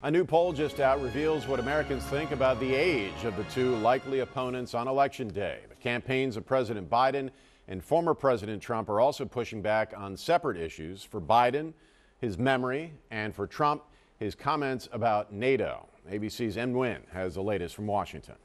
A new poll just out reveals what Americans think about the age of the two likely opponents on Election Day. The campaigns of President Biden and former President Trump are also pushing back on separate issues. For Biden, his memory, and for Trump, his comments about NATO. ABC's Em Nguyen has the latest from Washington.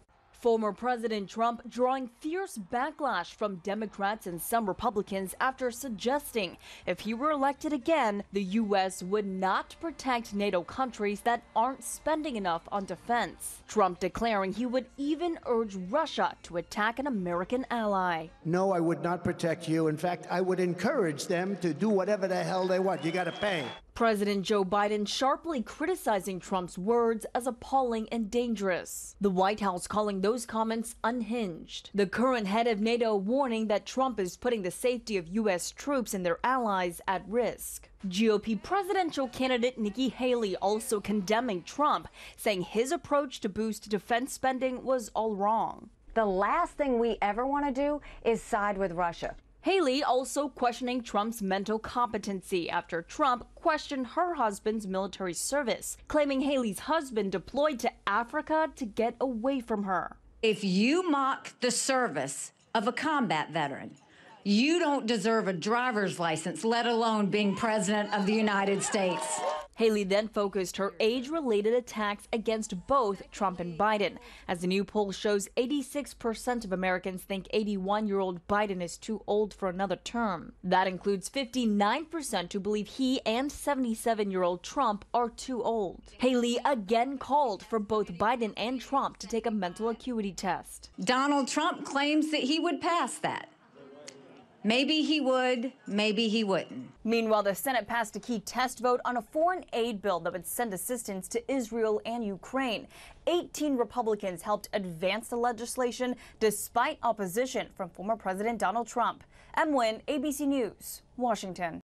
Former President Trump drawing fierce backlash from Democrats and some Republicans after suggesting if he were elected again, the U.S. would not protect NATO countries that aren't spending enough on defense. Trump declaring he would even urge Russia to attack an American ally. No, I would not protect you. In fact, I would encourage them to do whatever the hell they want. You got to pay. President Joe Biden sharply criticizing Trump's words as appalling and dangerous. The White House calling those comments unhinged. The current head of NATO warning that Trump is putting the safety of U.S. troops and their allies at risk. GOP presidential candidate Nikki Haley also condemning Trump, saying his approach to boost defense spending was all wrong. The last thing we ever want to do is side with Russia. Haley also questioning Trump's mental competency after Trump questioned her husband's military service, claiming Haley's husband deployed to Africa to get away from her. If you mock the service of a combat veteran, you don't deserve a driver's license, let alone being president of the United States. Haley then focused her age-related attacks against both Trump and Biden. As the new poll shows, 86% of Americans think 81-year-old Biden is too old for another term. That includes 59% who believe he and 77-year-old Trump are too old. Haley again called for both Biden and Trump to take a mental acuity test. Donald Trump claims that he would pass that. Maybe he would, maybe he wouldn't. Meanwhile, the Senate passed a key test vote on a foreign aid bill that would send assistance to Israel and Ukraine. 18 Republicans helped advance the legislation despite opposition from former President Donald Trump. Em Nguyen, ABC News, Washington.